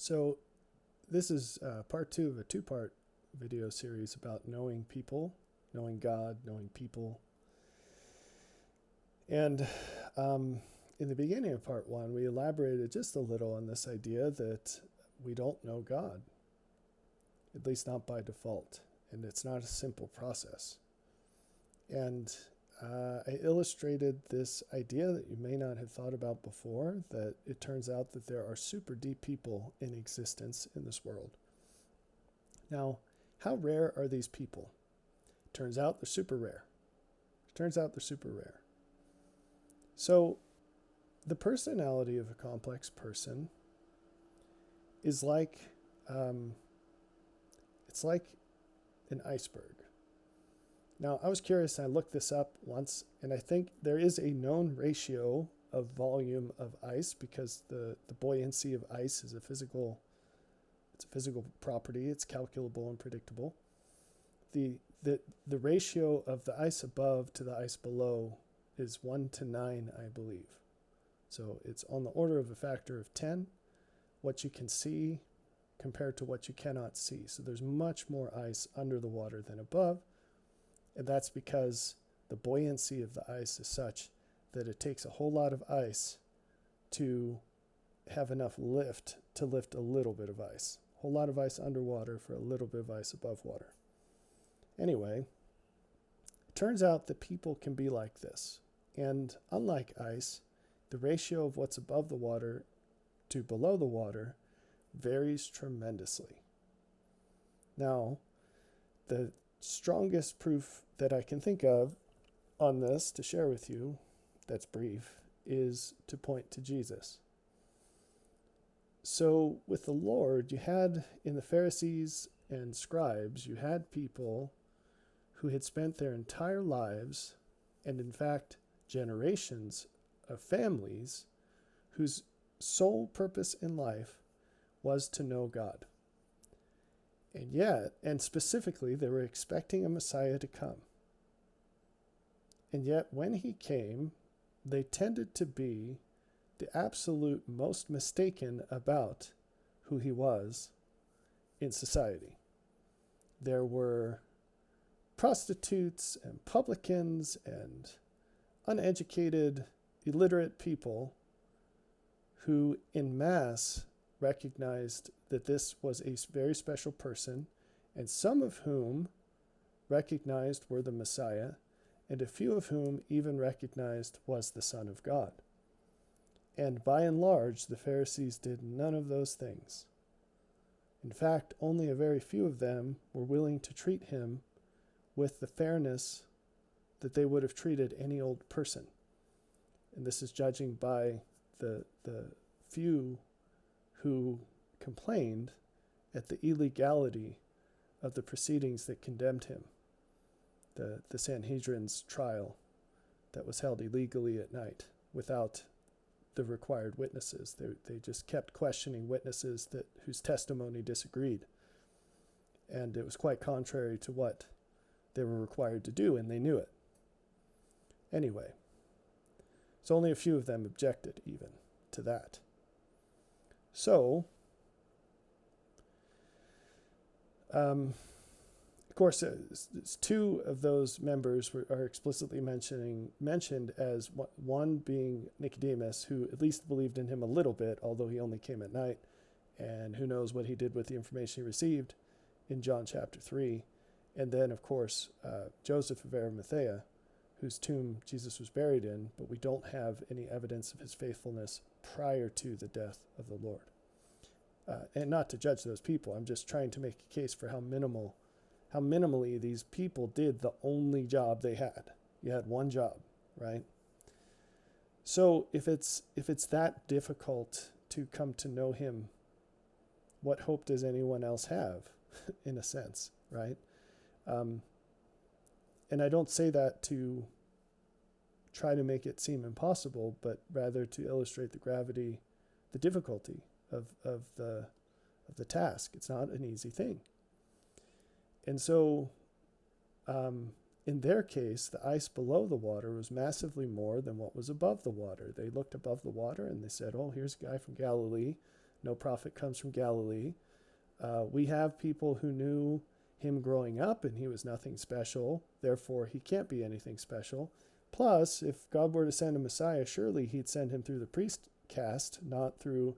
So this is part two of a two-part video series about knowing people, knowing God, knowing people. And in the beginning of part one, we elaborated just a little on this idea that we don't know God, at least not by default, and it's not a simple process. And I illustrated this idea that you may not have thought about before, that it turns out that there are super deep people in existence in this world. Now, how rare are these people? Turns out they're super rare. So the personality of a complex person is like, it's like an iceberg. Now, I was curious, and I looked this up once, and I think there is a known ratio of volume of ice because the buoyancy of ice is it's a physical property. It's calculable and predictable. The ratio of the ice above to the ice below is 1 to 9, I believe. So it's on the order of a factor of 10, what you can see compared to what you cannot see. So there's much more ice under the water than above. And that's because the buoyancy of the ice is such that it takes a whole lot of ice to have enough lift to lift a little bit of ice. A whole lot of ice underwater for a little bit of ice above water. Anyway, it turns out that people can be like this. And unlike ice, the ratio of what's above the water to below the water varies tremendously. Now, the strongest proof that I can think of on this to share with you, that's brief, is to point to Jesus. So with the Lord, you had in the Pharisees and scribes, you had people who had spent their entire lives, and in fact, generations of families, whose sole purpose in life was to know God. And yet, and specifically, they were expecting a Messiah to come. And yet, when he came, they tended to be the absolute most mistaken about who he was in society. There were prostitutes and publicans and uneducated, illiterate people who en masse recognized that this was a very special person, and some of whom recognized were the Messiah, and a few of whom even recognized was the Son of God. And by and large, the Pharisees did none of those things. In fact, only a very few of them were willing to treat him with the fairness that they would have treated any old person. And this is judging by the few who complained at the illegality of the proceedings that condemned him. The Sanhedrin's trial that was held illegally at night without the required witnesses. They just kept questioning witnesses whose testimony disagreed. And it was quite contrary to what they were required to do, and they knew it. Anyway, so only a few of them objected even to that. So, of course, two of those members are explicitly mentioned as one being Nicodemus, who at least believed in him a little bit, although he only came at night, and who knows what he did with the information he received in John chapter 3. And then, of course, Joseph of Arimathea, whose tomb Jesus was buried in, but we don't have any evidence of his faithfulness prior to the death of the Lord. And not to judge those people, I'm just trying to make a case for how minimally these people did the only job they had. You had one job, right? So if it's that difficult to come to know him, what hope does anyone else have, in a sense, right? And I don't say that to try to make it seem impossible, but rather to illustrate the gravity, the difficulty of the task. It's not an easy thing. And so, in their case, the ice below the water was massively more than what was above the water. They looked above the water and they said, oh, here's a guy from Galilee No prophet comes from Galilee. We have people who knew him growing up and he was nothing special. Therefore, he can't be anything special. Plus, if God were to send a Messiah, surely he'd send him through the priest caste, not through,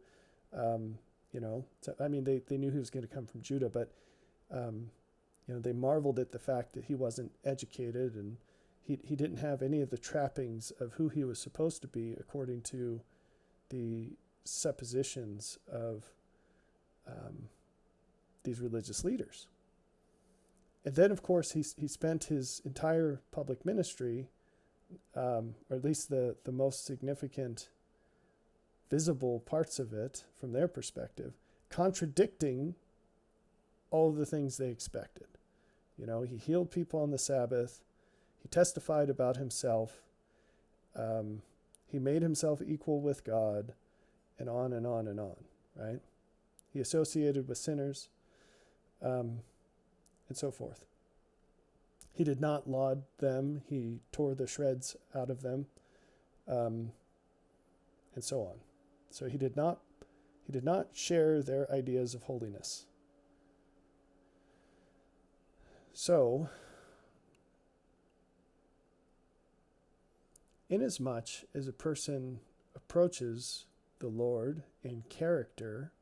they knew he was going to come from Judah, but, they marveled at the fact that he wasn't educated and he didn't have any of the trappings of who he was supposed to be according to the suppositions of these religious leaders. And then, of course, he spent his entire public ministry, or at least the most significant visible parts of it from their perspective, contradicting all of the things they expected. He healed people on the Sabbath. He testified about himself. He made himself equal with God, and on and on and on, right? He associated with sinners, and so forth. He did not laud them. He tore the shreds out of them, and so on. So he did not share their ideas of holiness. So, inasmuch as a person approaches the Lord in character,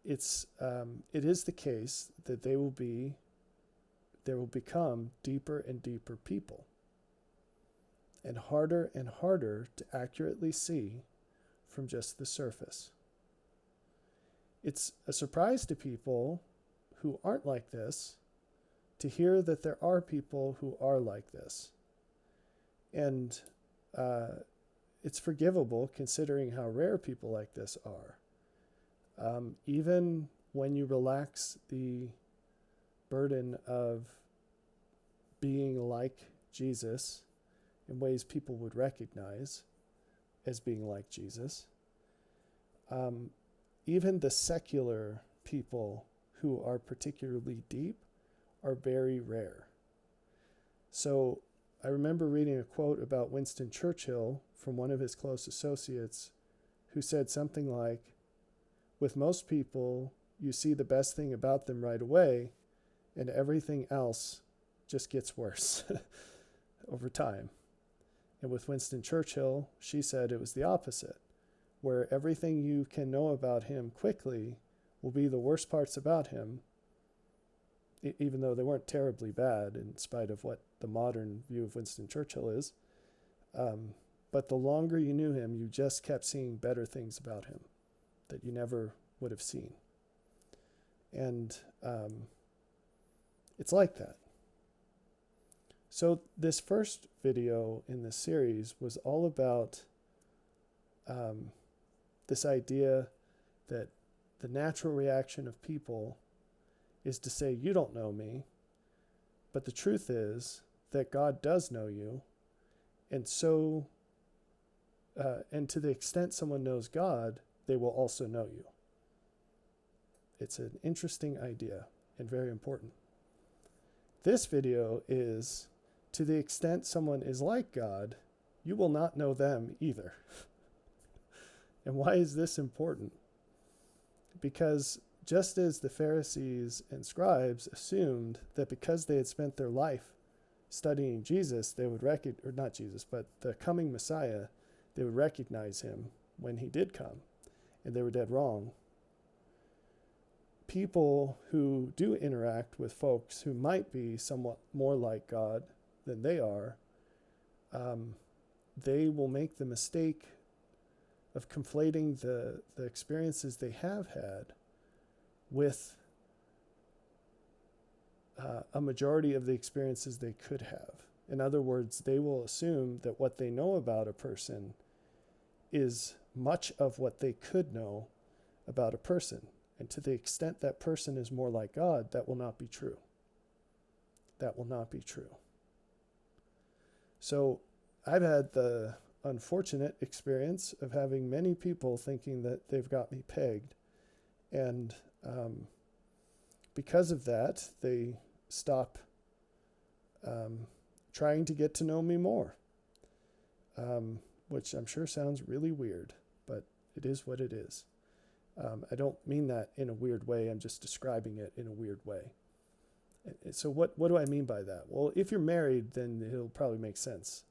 it is the case that there will become deeper and deeper people, and harder to accurately see from just the surface. It's a surprise to people who aren't like this to hear that there are people who are like this. And it's forgivable considering how rare people like this are. Even when you relax the burden of being like Jesus in ways people would recognize as being like Jesus, even the secular people who are particularly deep are very rare. So I remember reading a quote about Winston Churchill from one of his close associates who said something like, "With most people, you see the best thing about them right away, and everything else just gets worse over time." And with Winston Churchill, she said it was the opposite, where everything you can know about him quickly will be the worst parts about him, even though they weren't terribly bad in spite of what the modern view of Winston Churchill is. But the longer you knew him, you just kept seeing better things about him that you never would have seen. And it's like that. So this first video in this series was all about this idea that the natural reaction of people is to say, you don't know me, but the truth is that God does know you, and so, and to the extent someone knows God, they will also know you. It's an interesting idea and very important. This video is, to the extent someone is like God, you will not know them either. And why is this important? Because just as the Pharisees and scribes assumed that because they had spent their life studying Jesus, they would or not Jesus, but the coming Messiah, they would recognize him when he did come, and they were dead wrong. People who do interact with folks who might be somewhat more like God than they are, they will make the mistake of conflating the experiences they have had with a majority of the experiences they could have. In other words, they will assume that what they know about a person is much of what they could know about a person. And to the extent that person is more like God, that will not be true. That will not be true. So I've had the unfortunate experience of having many people thinking that they've got me pegged. And because of that, they stop trying to get to know me more, which I'm sure sounds really weird, but It is what it is. I don't mean that in a weird way. I'm just describing it in a weird way. So what do I mean by that? Well, if you're married, then it'll probably make sense.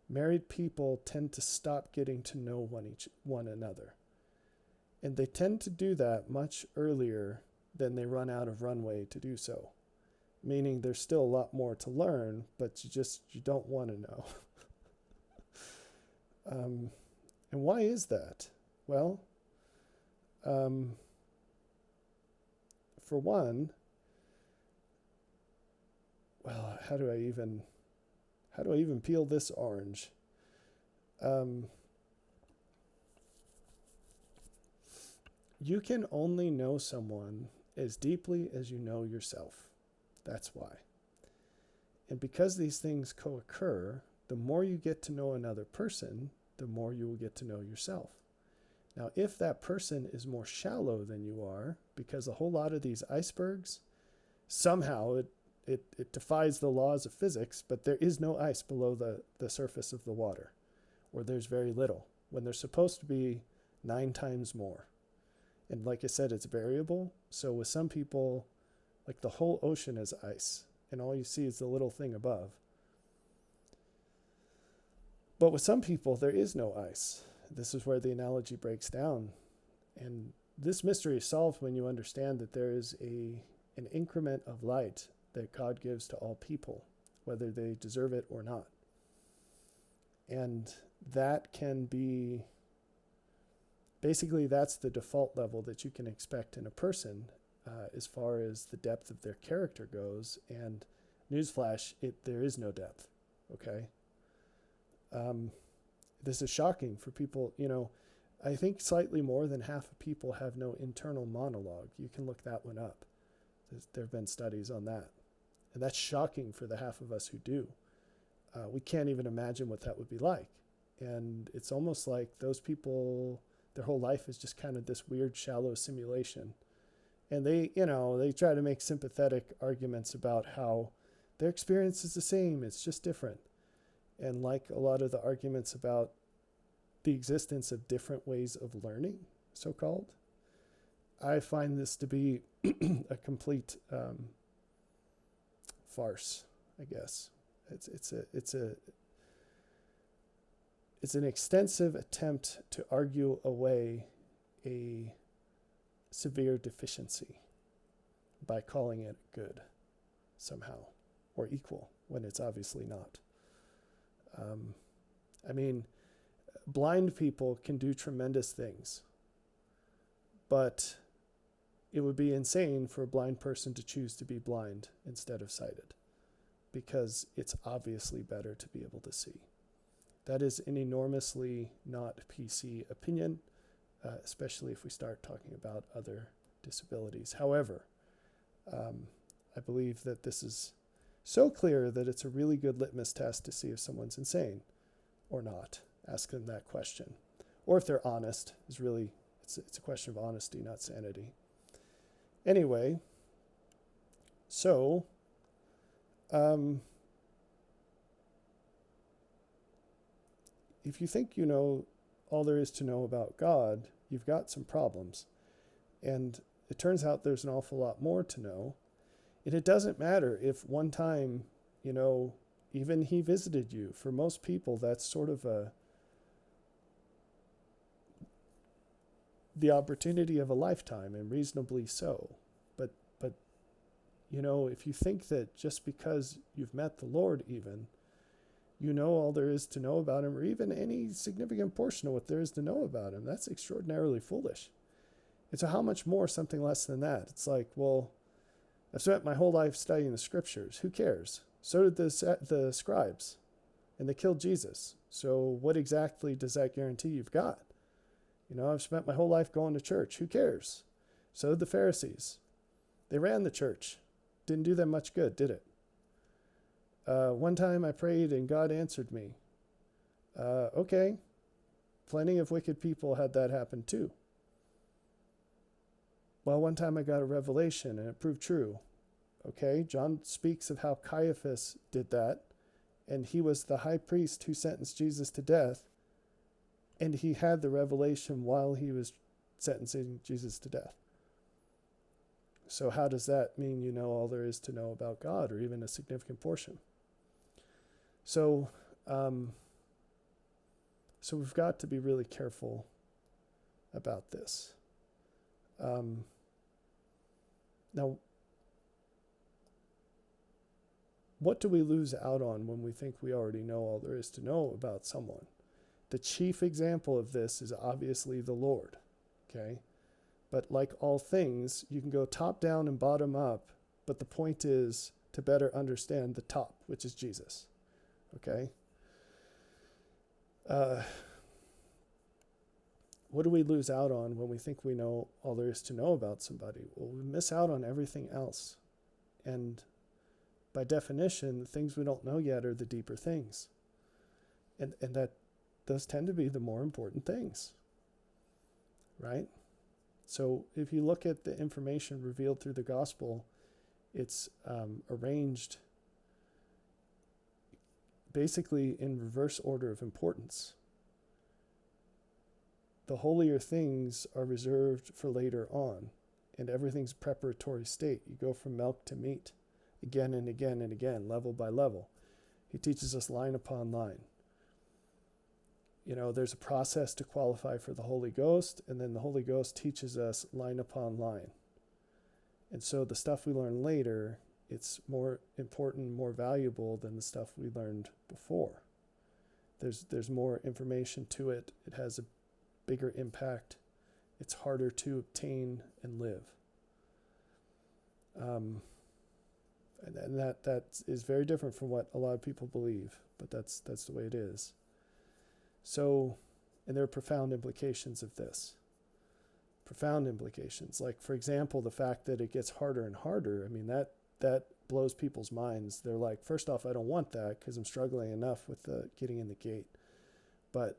Married people tend to stop getting to know one another. And they tend to do that much earlier than they run out of runway to do so. Meaning there's still a lot more to learn, but you don't want to know. And why is that? Well, for one, well, how do I even peel this orange? You can only know someone as deeply as you know yourself. That's why. And because these things co-occur, the more you get to know another person, the more you will get to know yourself. Now, if that person is more shallow than you are, because a whole lot of these icebergs, somehow it defies the laws of physics, but there is no ice below the surface of the water, or there's very little, when there's supposed to be 9 times more. And like I said, it's variable. So with some people, like the whole ocean is ice, and all you see is the little thing above. But with some people, there is no ice. This is where the analogy breaks down. And this mystery is solved when you understand that there is an increment of light that God gives to all people, whether they deserve it or not. And that can be, basically that's the default level that you can expect in a person as far as the depth of their character goes. And newsflash, there is no depth, okay? This is shocking for people. I think slightly more than half of people have no internal monologue. You can look that one up. There have been studies on that. And that's shocking for the half of us who do. We can't even imagine what that would be like. And it's almost like those people, their whole life is just kind of this weird, shallow simulation. And they try to make sympathetic arguments about how their experience is the same, it's just different. And like a lot of the arguments about the existence of different ways of learning, so-called, I find this to be a complete farce, I guess. It's an extensive attempt to argue away a severe deficiency by calling it good somehow, or equal, when it's obviously not. Blind people can do tremendous things, but it would be insane for a blind person to choose to be blind instead of sighted, because it's obviously better to be able to see. That is an enormously not PC opinion, especially if we start talking about other disabilities. However, I believe that this is so clear that it's a really good litmus test to see if someone's insane or not. Ask them that question. Or if they're honest, it's a question of honesty, not sanity. Anyway, so if you think you know all there is to know about God, you've got some problems. And it turns out there's an awful lot more to know. And it doesn't matter if one time, even he visited you. For most people, that's sort of the opportunity of a lifetime, and reasonably so. But if you think that just because you've met the Lord even, you know all there is to know about him, or even any significant portion of what there is to know about him, that's extraordinarily foolish. And so how much more something less than that? It's like, well, I've spent my whole life studying the scriptures. Who cares? So did the scribes, and they killed Jesus. So what exactly does that guarantee you've got? I've spent my whole life going to church. Who cares? So did the Pharisees. They ran the church. Didn't do them much good, did it? One time I prayed and God answered me. Okay. Plenty of wicked people had that happen too. Well, one time I got a revelation and it proved true. Okay, John speaks of how Caiaphas did that, and he was the high priest who sentenced Jesus to death. And he had the revelation while he was sentencing Jesus to death. So how does that mean you know all there is to know about God, or even a significant portion? So we've got to be really careful about this. Now, what do we lose out on when we think we already know all there is to know about someone? The chief example of this is obviously the Lord, okay? But like all things, you can go top down and bottom up, but the point is to better understand the top, which is Jesus, okay? What do we lose out on when we think we know all there is to know about somebody? Well, we miss out on everything else. And by definition, the things we don't know yet are the deeper things. And that those tend to be the more important things, right? So if you look at the information revealed through the gospel, it's arranged basically in reverse order of importance. The holier things are reserved for later on, and everything's preparatory state. You go from milk to meat again and again and again, level by level. He teaches us line upon line. You know, there's a process to qualify for the Holy Ghost, and then the Holy Ghost teaches us line upon line. And so the stuff we learn later, it's more important, more valuable than the stuff we learned before. There's more information to it. It has a bigger impact. It's harder to obtain and live. And that is very different from what a lot of people believe, but that's the way it is. So, and there are profound implications of this. Profound implications. Like, for example, the fact that it gets harder and harder. I mean, that blows people's minds. They're like, first off, I don't want that because I'm struggling enough with getting in the gate. But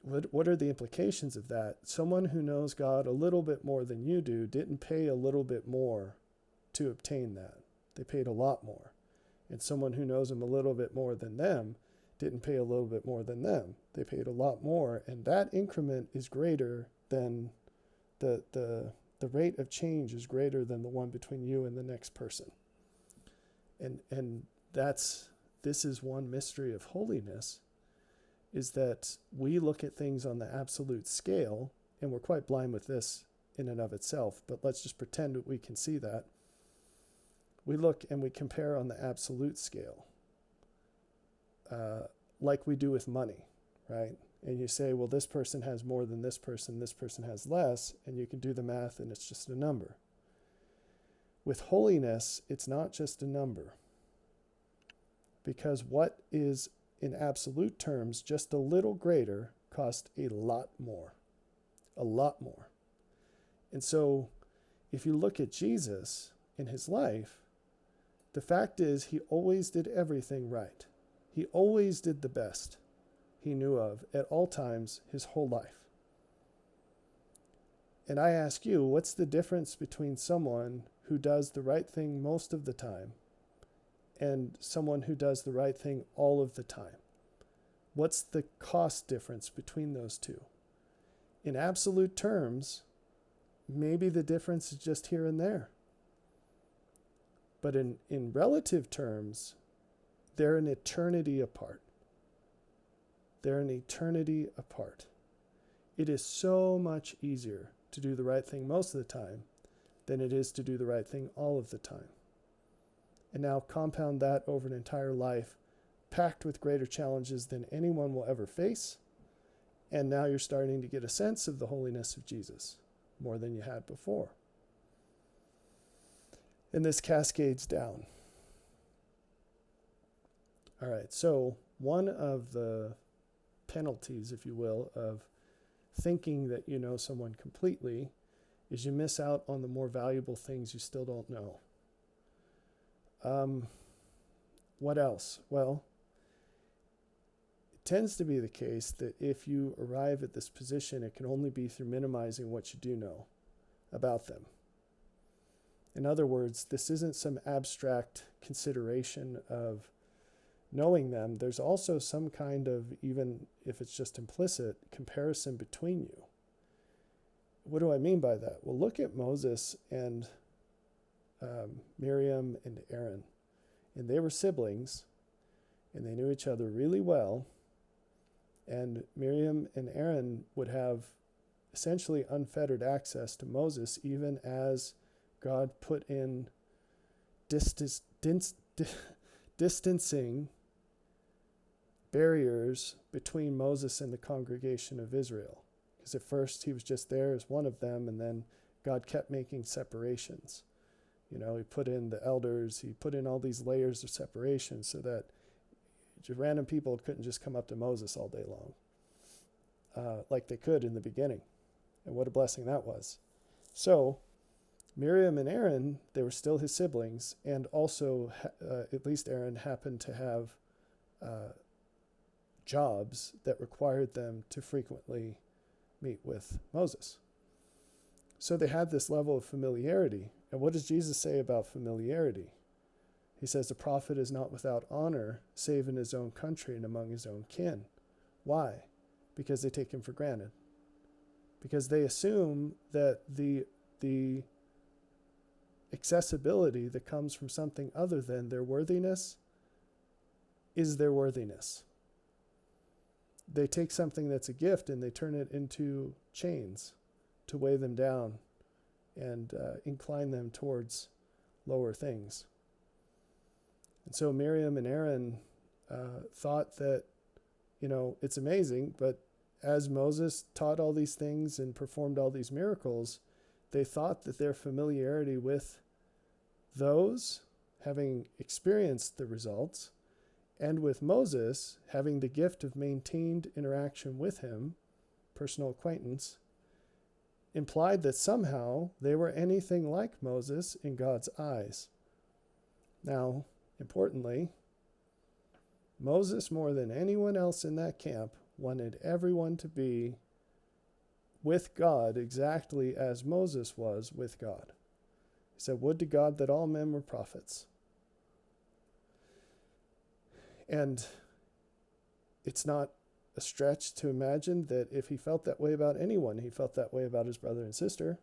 what are the implications of that? Someone who knows God a little bit more than you do didn't pay a little bit more to obtain that. They paid a lot more. And someone who knows him a little bit more than them didn't pay a little bit more than them. They paid a lot more. And that increment is greater than the rate of change is greater than the one between you and the next person. And this is one mystery of holiness, is that we look at things on the absolute scale, and we're quite blind with this in and of itself, but let's just pretend that we can see that. We look and we compare on the absolute scale, like we do with money, right? And you say, well, this person has more than this person has less, and you can do the math and it's just a number. With holiness, it's not just a number, because what is in absolute terms just a little greater cost a lot more. A lot more. And so if you look at Jesus in his life, the fact is he always did everything right. He always did the best he knew of at all times his whole life. And I ask you, what's the difference between someone who does the right thing most of the time and someone who does the right thing all of the time? What's the cost difference between those two? In absolute terms, maybe the difference is just here and there. But in relative terms, they're an eternity apart. They're an eternity apart. It is so much easier to do the right thing most of the time than it is to do the right thing all of the time. And now compound that over an entire life, packed with greater challenges than anyone will ever face. And now you're starting to get a sense of the holiness of Jesus more than you had before. And this cascades down. All right, so one of the penalties, if you will, of thinking that you know someone completely is you miss out on the more valuable things you still don't know. What else? Well, it tends to be the case that if you arrive at this position, it can only be through minimizing what you do know about them. In other words, this isn't some abstract consideration of knowing them, there's also some kind of, even if it's just implicit, comparison between you. What do I mean by that? Well, look at Moses and Miriam and Aaron. And they were siblings, and they knew each other really well. And Miriam and Aaron would have essentially unfettered access to Moses, even as God put in distancing barriers between Moses and the congregation of Israel. Because at first he was just there as one of them, and then God kept making separations. He put in the elders, he put in all these layers of separation so that random people couldn't just come up to Moses all day long, like they could in the beginning. And what a blessing that was. So Miriam and Aaron, they were still his siblings, and also at least Aaron happened to have jobs that required them to frequently meet with Moses. So they had this level of familiarity. And what does Jesus say about familiarity? He says, "A prophet is not without honor, save in his own country and among his own kin." Why? Because they take him for granted. Because they assume that the accessibility that comes from something other than their worthiness is their worthiness. They take something that's a gift and they turn it into chains to weigh them down and incline them towards lower things. And so Miriam and Aaron thought that, it's amazing, but as Moses taught all these things and performed all these miracles, they thought that their familiarity with those, having experienced the results, and with Moses, having the gift of maintained interaction with him, personal acquaintance, implied that somehow they were anything like Moses in God's eyes. Now, importantly, Moses, more than anyone else in that camp, wanted everyone to be with God exactly as Moses was with God. He said, "Would to God that all men were prophets." And it's not a stretch to imagine that if he felt that way about anyone, he felt that way about his brother and sister.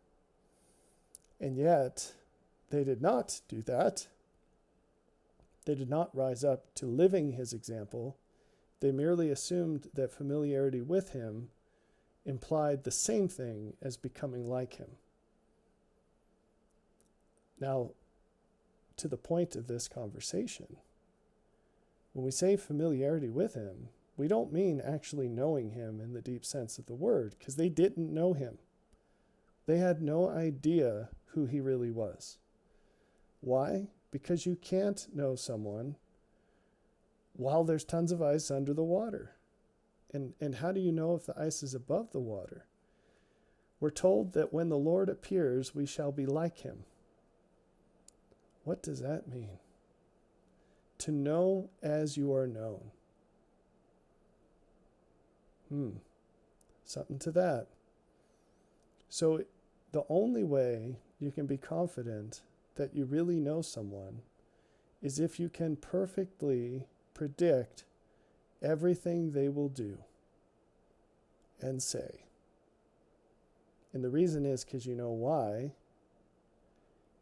And yet, they did not do that. They did not rise up to living his example. They merely assumed that familiarity with him implied the same thing as becoming like him. Now, to the point of this conversation, when we say familiarity with him, we don't mean actually knowing him in the deep sense of the word, because they didn't know him. They had no idea who he really was. Why? Because you can't know someone while there's tons of ice under the water. And how do you know if the ice is above the water? We're told that when the Lord appears, we shall be like him. What does that mean? To know as you are known. Something to that. So the only way you can be confident that you really know someone is if you can perfectly predict everything they will do and say. And the reason is because you know why.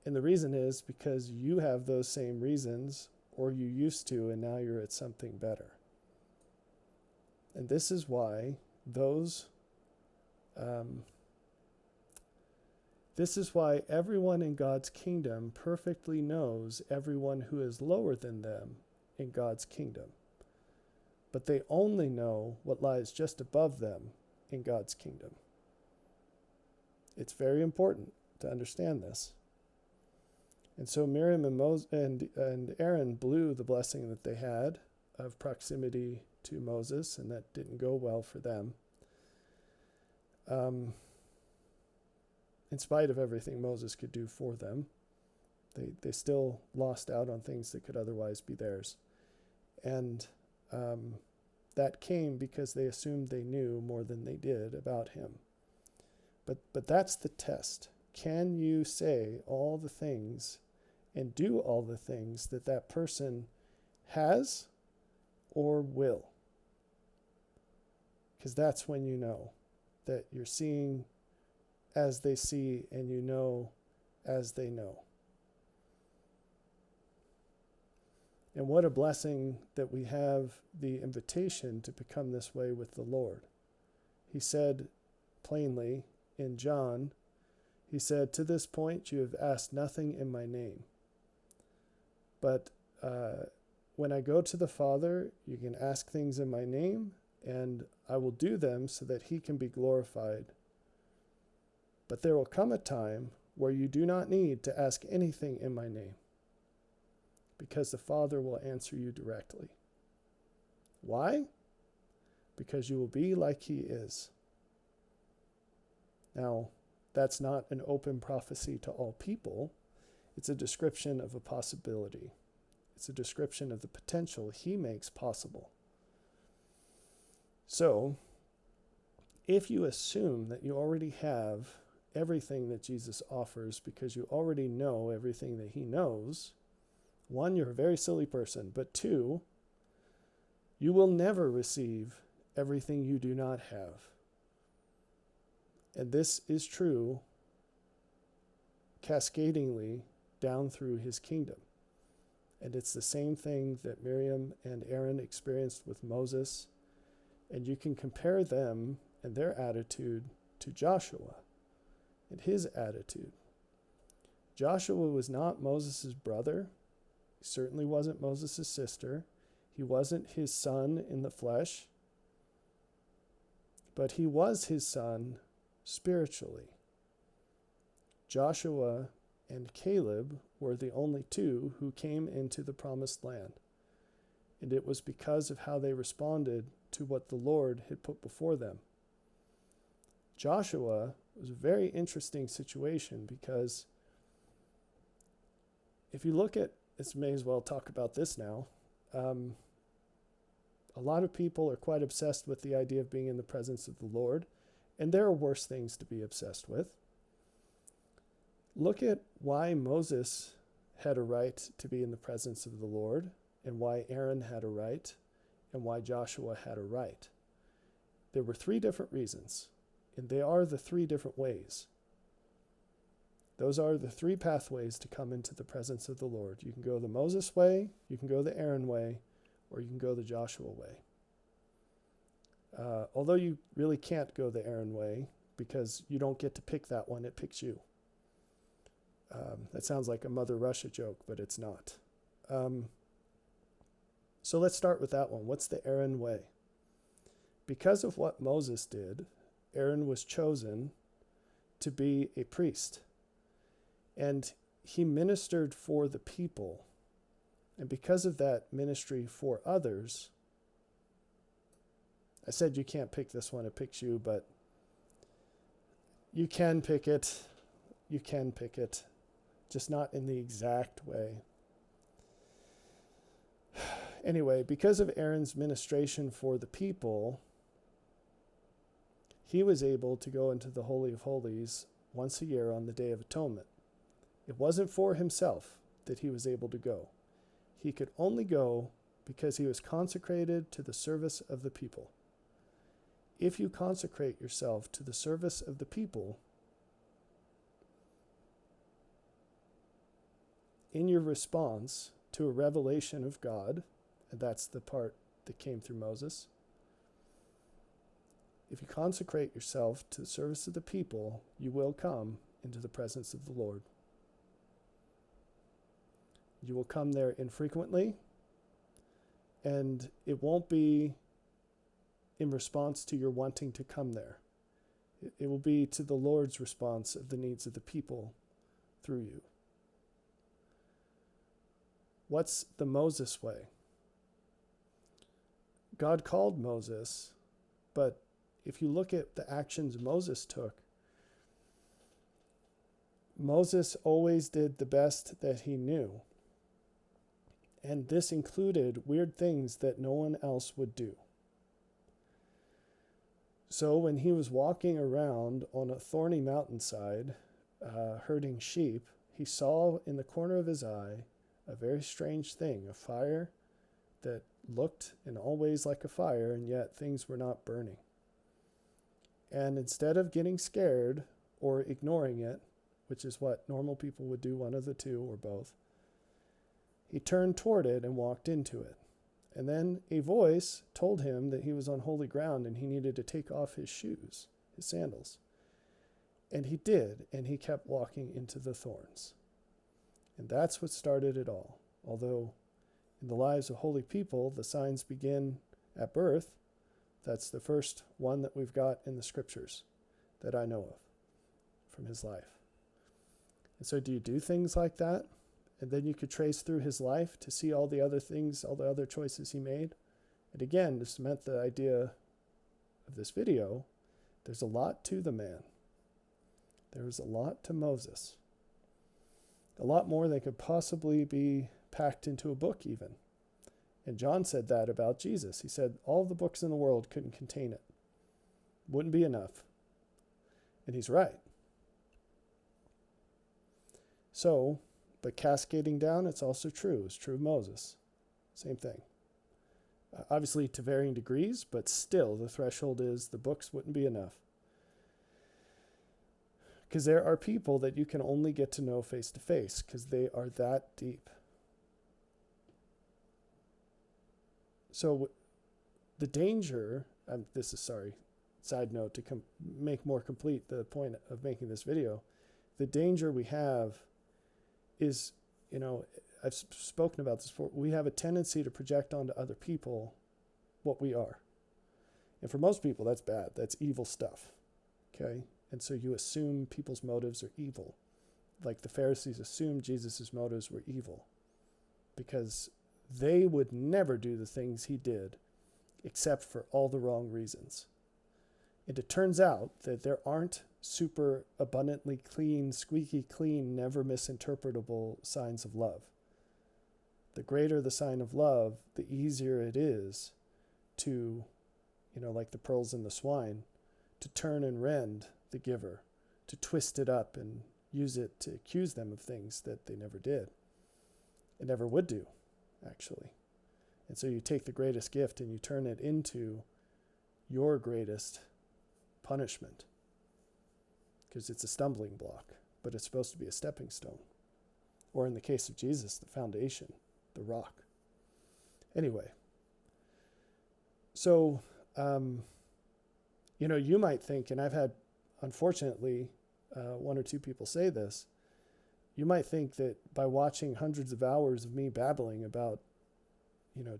And the reason is because you have those same reasons, or you used to, and now you're at something better. And this is why this is why everyone in God's kingdom perfectly knows everyone who is lower than them in God's kingdom. But they only know what lies just above them in God's kingdom. It's very important to understand this. And so Miriam and Aaron blew the blessing that they had of proximity to Moses, and that didn't go well for them. In spite of everything Moses could do for them, they still lost out on things that could otherwise be theirs. And that came because they assumed they knew more than they did about him. But that's the test. Can you say all the things and do all the things that that person has or will. Because that's when you know that you're seeing as they see and you know as they know. And what a blessing that we have the invitation to become this way with the Lord. He said plainly in John, he said, "To this point you have asked nothing in my name. But when I go to the Father, you can ask things in my name, and I will do them so that he can be glorified. But there will come a time where you do not need to ask anything in my name, because the Father will answer you directly." Why? Because you will be like he is. Now, that's not an open prophecy to all people. It's a description of a possibility. It's a description of the potential he makes possible. So, if you assume that you already have everything that Jesus offers because you already know everything that he knows, one, you're a very silly person, but two, you will never receive everything you do not have. And this is true cascadingly down through his kingdom. And it's the same thing that Miriam and Aaron experienced with Moses. And you can compare them and their attitude to Joshua and his attitude. Joshua was not Moses' brother. He certainly wasn't Moses' sister. He wasn't his son in the flesh. But he was his son spiritually. Joshua and Caleb were the only two who came into the promised land. And it was because of how they responded to what the Lord had put before them. Joshua was a very interesting situation because if you look at, this may as well talk about this now, a lot of people are quite obsessed with the idea of being in the presence of the Lord, and there are worse things to be obsessed with. Look at why Moses had a right to be in the presence of the Lord, and why Aaron had a right, and why Joshua had a right. There were three different reasons, and they are the three different ways. Those are the three pathways to come into the presence of the Lord. You can go the Moses way, you can go the Aaron way, or you can go the Joshua way. Although you really can't go the Aaron way, because you don't get to pick that one, it picks you. That sounds like a Mother Russia joke, but it's not. So let's start with that one. What's the Aaron way? Because of what Moses did, Aaron was chosen to be a priest. And he ministered for the people. And because of that ministry for others, I said you can't pick this one, it picks you, but you can pick it. You can pick it, just not in the exact way. Anyway, because of Aaron's ministration for the people, he was able to go into the Holy of Holies once a year on the Day of Atonement. It wasn't for himself that he was able to go. He could only go because he was consecrated to the service of the people. If you consecrate yourself to the service of the people, in your response to a revelation of God, and that's the part that came through Moses, if you consecrate yourself to the service of the people, you will come into the presence of the Lord. You will come there infrequently, and it won't be in response to your wanting to come there. It will be to the Lord's response of the needs of the people through you. What's the Moses way? God called Moses, but if you look at the actions Moses took, Moses always did the best that he knew. And this included weird things that no one else would do. So when he was walking around on a thorny mountainside, herding sheep, he saw in the corner of his eye a very strange thing, a fire that looked in all ways like a fire, and yet things were not burning. And instead of getting scared or ignoring it, which is what normal people would do, one of the two or both, he turned toward it and walked into it. And then a voice told him that he was on holy ground and he needed to take off his shoes, his sandals. And he did, and he kept walking into the thorns. And that's what started it all. Although in the lives of holy people, the signs begin at birth, that's the first one that we've got in the scriptures that I know of from his life. And so do you do things like that? And then you could trace through his life to see all the other things, all the other choices he made. And again, to cement the idea of this video, there's a lot to the man. There was a lot to Moses. A lot more than could possibly be packed into a book even. And John said that about Jesus. He said all the books in the world couldn't contain it. Wouldn't be enough. And he's right. So, but cascading down, it's also true. It's true of Moses. Same thing. Obviously to varying degrees, but still the threshold is the books wouldn't be enough. Because there are people that you can only get to know face to face because they are that deep. So the danger, side note to make more complete the point of making this video. The danger we have is, I've spoken about this before, we have a tendency to project onto other people what we are. And for most people, that's bad. That's evil stuff. Okay? And so you assume people's motives are evil. Like the Pharisees assumed Jesus' motives were evil because they would never do the things he did except for all the wrong reasons. And it turns out that there aren't super abundantly clean, squeaky clean, never misinterpretable signs of love. The greater the sign of love, the easier it is to, like the pearls in the swine, to turn and rend the giver, to twist it up and use it to accuse them of things that they never did and never would do, actually. And so you take the greatest gift and you turn it into your greatest punishment because it's a stumbling block, but it's supposed to be a stepping stone. Or in the case of Jesus, the foundation, the rock. Anyway, so, you might think, and I've had, unfortunately, one or two people say this, you might think that by watching hundreds of hours of me babbling about,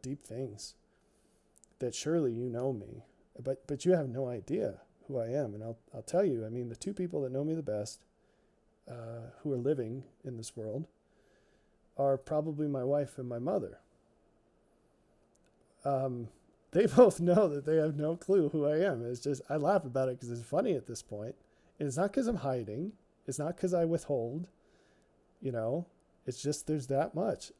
deep things, that surely you know me, but you have no idea who I am. And I'll tell you, the two people that know me the best, who are living in this world, are probably my wife and my mother. They both know that they have no clue who I am. It's just, I laugh about it because it's funny at this point. And it's not because I'm hiding. It's not because I withhold. It's just there's that much.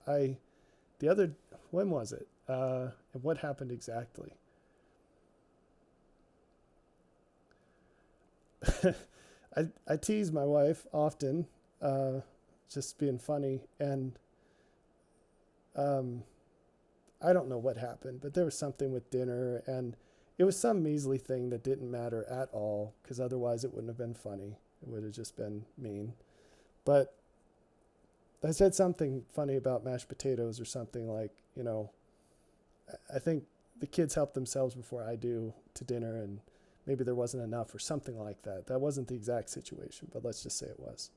When was it? And what happened exactly? I tease my wife often, just being funny, and I don't know what happened, but there was something with dinner, and it was some measly thing that didn't matter at all, because otherwise it wouldn't have been funny. It would have just been mean. But I said something funny about mashed potatoes or something like, I think the kids help themselves before I do to dinner, and maybe there wasn't enough or something like that. That wasn't the exact situation, but let's just say it was.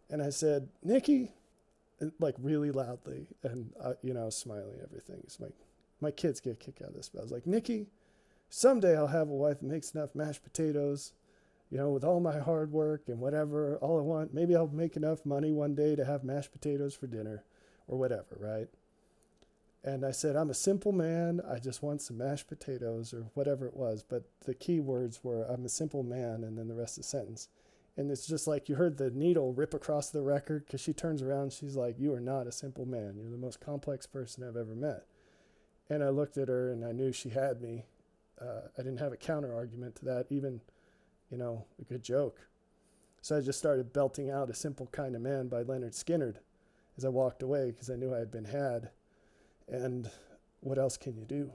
And I said, Nikki, like really loudly, and smiling and everything. It's my kids get a kick out of this, but I was like, Nikki, someday I'll have a wife that makes enough mashed potatoes, with all my hard work and whatever, all I want. Maybe I'll make enough money one day to have mashed potatoes for dinner or whatever, right? And I said, I'm a simple man. I just want some mashed potatoes or whatever it was. But the key words were, I'm a simple man, and then the rest of the sentence. And it's just like you heard the needle rip across the record because she turns around and she's like, you are not a simple man. You're the most complex person I've ever met. And I looked at her and I knew she had me. I didn't have a counter argument to that, even, a good joke. So I just started belting out A Simple Kind of Man by Leonard Skinner as I walked away because I knew I had been had. And what else can you do?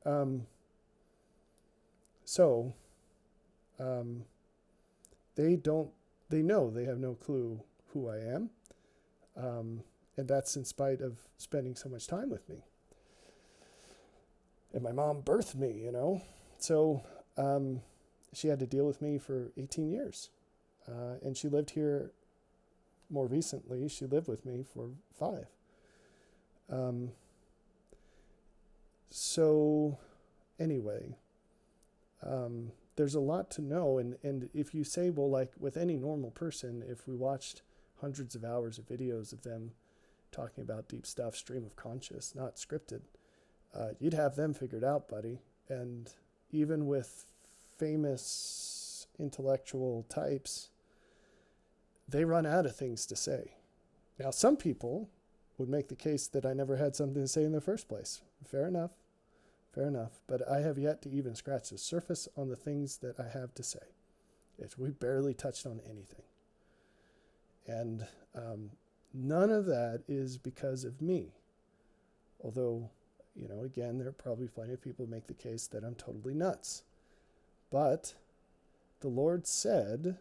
Um, so they know they have no clue who I am. And that's in spite of spending so much time with me. And my mom birthed me, So she had to deal with me for 18 years. And she lived here more recently. She lived with me for 5. So anyway, there's a lot to know. And if you say, well, like with any normal person, if we watched hundreds of hours of videos of them talking about deep stuff, stream of conscious, not scripted, you'd have them figured out, buddy. And even with famous intellectual types, they run out of things to say. Now, some people would make the case that I never had something to say in the first place. Fair enough. But I have yet to even scratch the surface on the things that I have to say. We barely touched on anything. And none of that is because of me. Although, again, there are probably plenty of people who make the case that I'm totally nuts. But the Lord said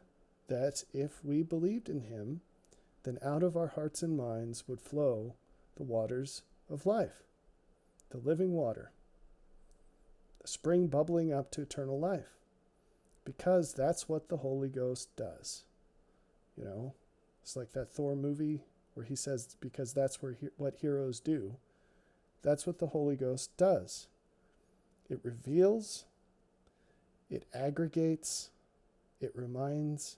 that if we believed in him, then out of our hearts and minds would flow the waters of life, the living water, the spring bubbling up to eternal life, because that's what the Holy Ghost does. It's like that Thor movie where he says, because that's what heroes do. That's what the Holy Ghost does. It reveals, it aggregates, it reminds,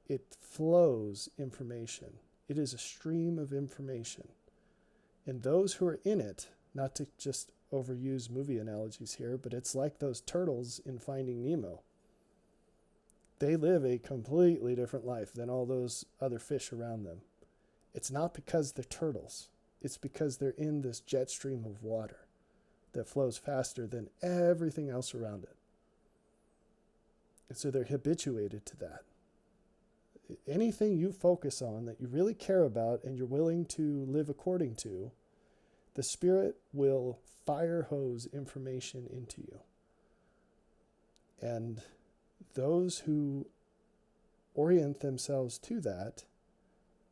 it flows information. It is a stream of information. And those who are in it, not to just overuse movie analogies here, but it's like those turtles in Finding Nemo. They live a completely different life than all those other fish around them. It's not because they're turtles. It's because they're in this jet stream of water that flows faster than everything else around it. And so they're habituated to that. Anything you focus on that you really care about and you're willing to live according to, the Spirit will fire hose information into you. And those who orient themselves to that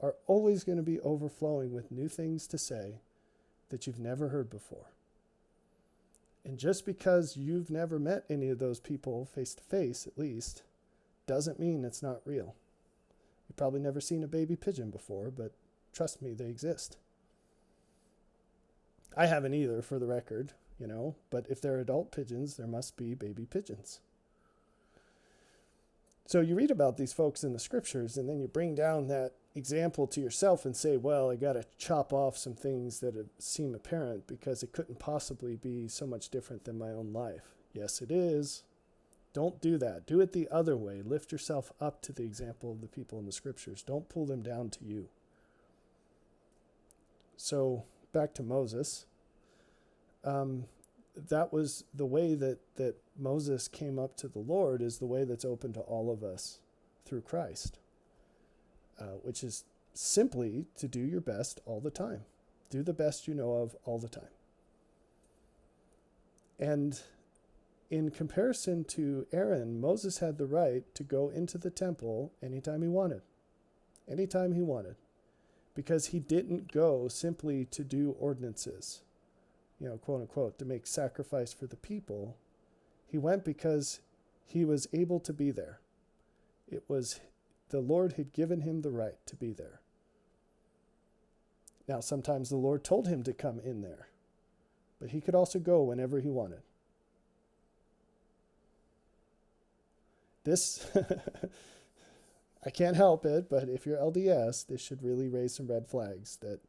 are always going to be overflowing with new things to say that you've never heard before. And just because you've never met any of those people face to face, at least, doesn't mean it's not real. You've probably never seen a baby pigeon before, but trust me, they exist. I haven't either, for the record, but if they're adult pigeons, there must be baby pigeons. So you read about these folks in the scriptures, and then you bring down that example to yourself and say, well, I got to chop off some things that seem apparent because it couldn't possibly be so much different than my own life. Yes, it is. Don't do that. Do it the other way. Lift yourself up to the example of the people in the scriptures. Don't pull them down to you. So back to Moses. That was the way that Moses came up to the Lord, is the way that's open to all of us through Christ, which is simply to do your best all the time. Do the best you know of all the time. And in comparison to Aaron, Moses had the right to go into the temple anytime he wanted. Anytime he wanted. Because he didn't go simply to do ordinances, quote unquote, to make sacrifice for the people. He went because he was able to be there. It was the Lord had given him the right to be there. Now, sometimes the Lord told him to come in there, but he could also go whenever he wanted. This, I can't help it, but if you're LDS, this should really raise some red flags that,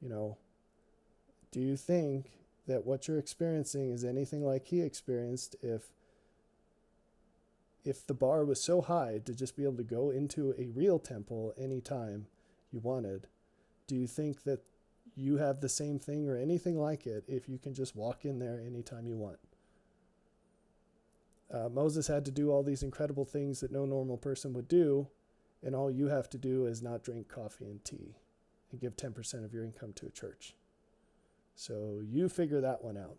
do you think that what you're experiencing is anything like he experienced if the bar was so high to just be able to go into a real temple anytime you wanted? Do you think that you have the same thing or anything like it if you can just walk in there anytime you want? Moses had to do all these incredible things that no normal person would do, and all you have to do is not drink coffee and tea and give 10% of your income to a church. So you figure that one out.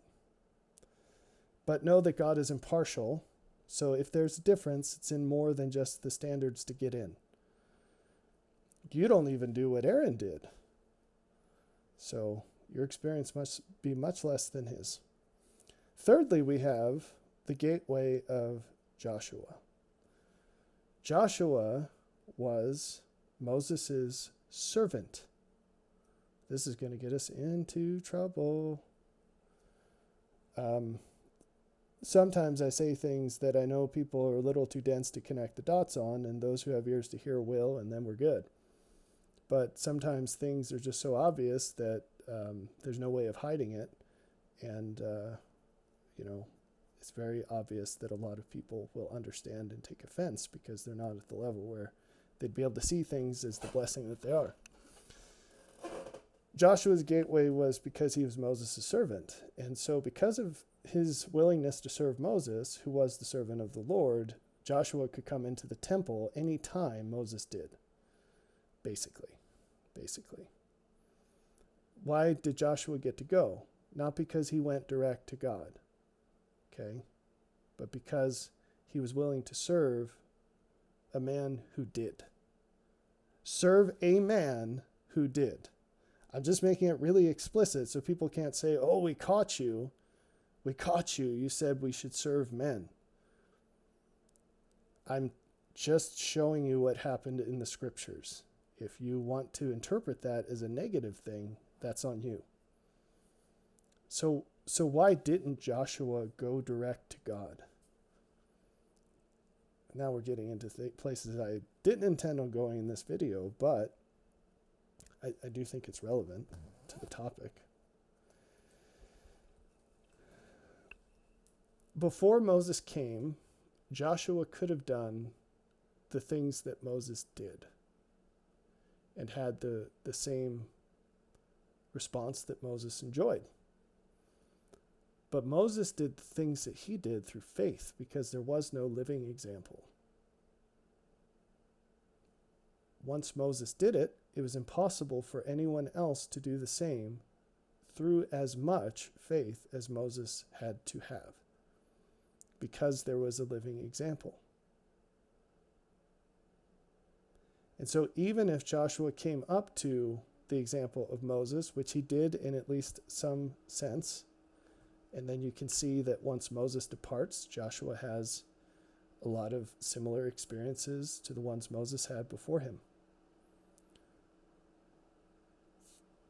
But know that God is impartial. So if there's a difference, it's in more than just the standards to get in. You don't even do what Aaron did. So your experience must be much less than his. Thirdly, we have the gateway of Joshua. Joshua was Moses' servant. This is going to get us into trouble. Sometimes I say things that I know people are a little too dense to connect the dots on, and those who have ears to hear will, and then we're good. But sometimes things are just so obvious that there's no way of hiding it. And, it's very obvious that a lot of people will understand and take offense because they're not at the level where they'd be able to see things as the blessing that they are. Joshua's gateway was because he was Moses' servant. And so because of his willingness to serve Moses, who was the servant of the Lord, Joshua could come into the temple any time Moses did. Basically. Why did Joshua get to go? Not because he went direct to God, okay? But because he was willing to serve a man who did. Serve a man who did. I'm just making it really explicit so people can't say, oh, we caught you. You said we should serve men. I'm just showing you what happened in the scriptures. If you want to interpret that as a negative thing, that's on you. So why didn't Joshua go direct to God? Now we're getting into places I didn't intend on going in this video, but I do think it's relevant to the topic. Before Moses came, Joshua could have done the things that Moses did and had the same response that Moses enjoyed. But Moses did the things that he did through faith because there was no living example. Once Moses did it, it was impossible for anyone else to do the same through as much faith as Moses had to have, because there was a living example. And so even if Joshua came up to the example of Moses, which he did in at least some sense, and then you can see that once Moses departs, Joshua has a lot of similar experiences to the ones Moses had before him.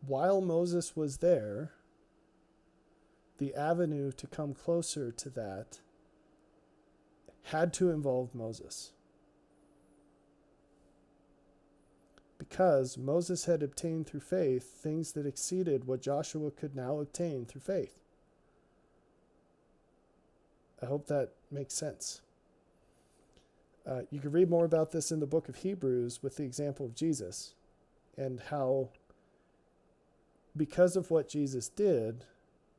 While Moses was there, the avenue to come closer to that had to involve Moses. Because Moses had obtained through faith things that exceeded what Joshua could now obtain through faith. I hope that makes sense. You can read more about this in the book of Hebrews with the example of Jesus and how, because of what Jesus did,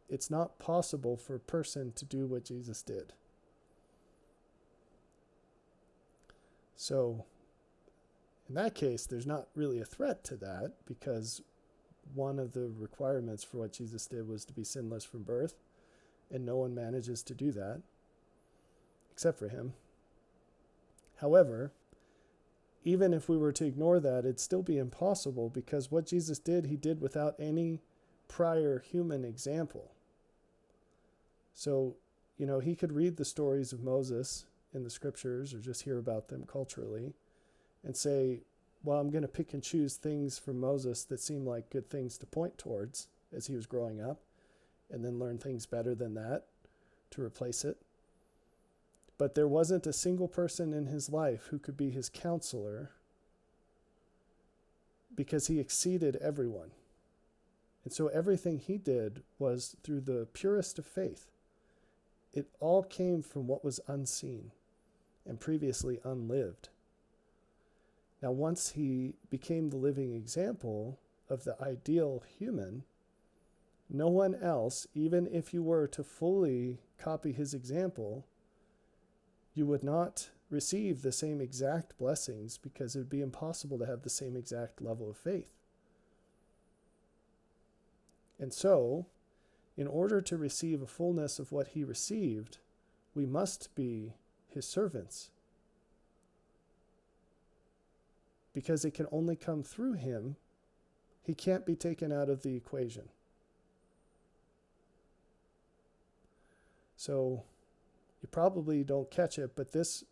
it's not possible for a person to do what Jesus did. So, in that case, there's not really a threat to that because one of the requirements for what Jesus did was to be sinless from birth, and no one manages to do that except for him. However, even if we were to ignore that, it'd still be impossible because what Jesus did, he did without any prior human example. So, he could read the stories of Moses in the scriptures or just hear about them culturally and say, well, I'm going to pick and choose things from Moses that seem like good things to point towards as he was growing up, and then learn things better than that to replace it. But there wasn't a single person in his life who could be his counselor because he exceeded everyone. And so everything he did was through the purest of faith. It all came from what was unseen and previously unlived. Now, once he became the living example of the ideal human, no one else, even if you were to fully copy his example, you would not receive the same exact blessings because it would be impossible to have the same exact level of faith. And so, In order to receive a fullness of what he received, we must be his servants. Because it can only come through him. He can't be taken out of the equation. So you probably don't catch it, but this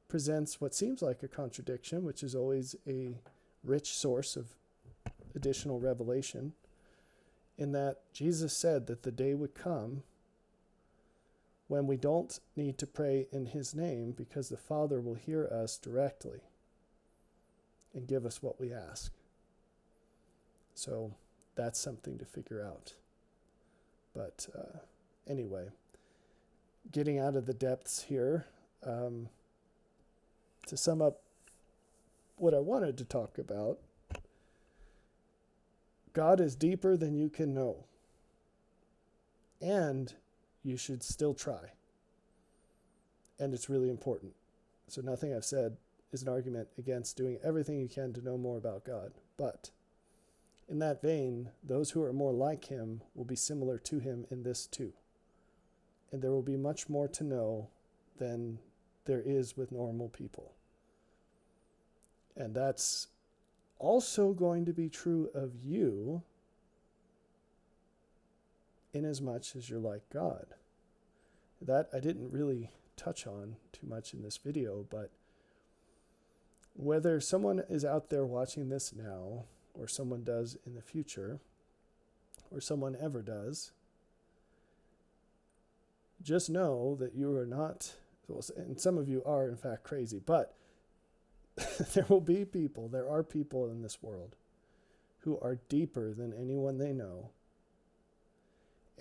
presents what seems like a contradiction, which is always a rich source of additional revelation, in that Jesus said that the day would come when we don't need to pray in his name because the Father will hear us directly and give us what we ask. So that's something to figure out. But anyway, getting out of the depths here, to sum up what I wanted to talk about, God is deeper than you can know. And you should still try. And it's really important. So nothing I've said is an argument against doing everything you can to know more about God. But in that vein, those who are more like him will be similar to him in this too. And there will be much more to know than there is with normal people. And that's also going to be true of you inasmuch as you're like God. That I didn't really touch on too much in this video, but whether someone is out there watching this now, or someone does in the future, or someone ever does, just know that you are not, and some of you are in fact crazy, but there are people in this world who are deeper than anyone they know.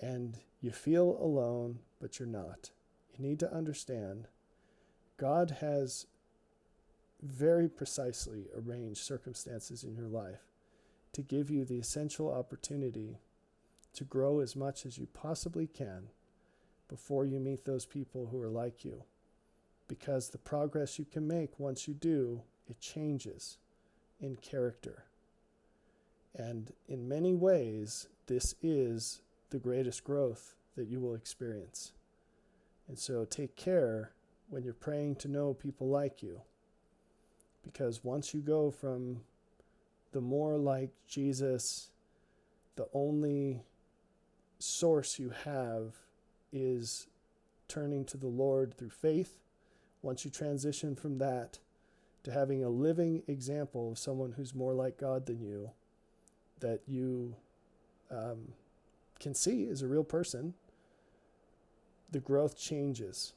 And you feel alone, but you're not. You need to understand God has very precisely arranged circumstances in your life to give you the essential opportunity to grow as much as you possibly can before you meet those people who are like you. Because the progress you can make once you do, it changes in character. And in many ways, this is the greatest growth that you will experience. And so take care when you're praying to know people like you. Because once you go from the more like Jesus, the only source you have is turning to the Lord through faith. Once you transition from that to having a living example of someone who's more like God than you, that you can see as a real person, the growth changes.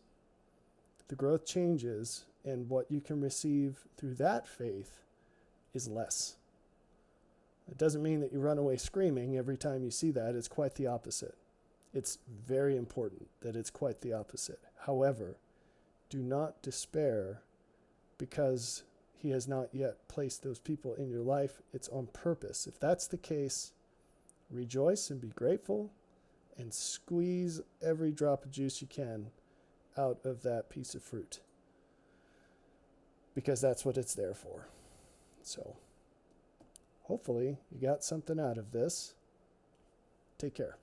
The growth changes, and what you can receive through that faith is less. It doesn't mean that you run away screaming every time you see that. It's quite the opposite. It's very important that it's quite the opposite. However, do not despair because he has not yet placed those people in your life. It's on purpose. If that's the case, rejoice and be grateful and squeeze every drop of juice you can out of that piece of fruit, because that's what it's there for. So hopefully you got something out of this. Take care.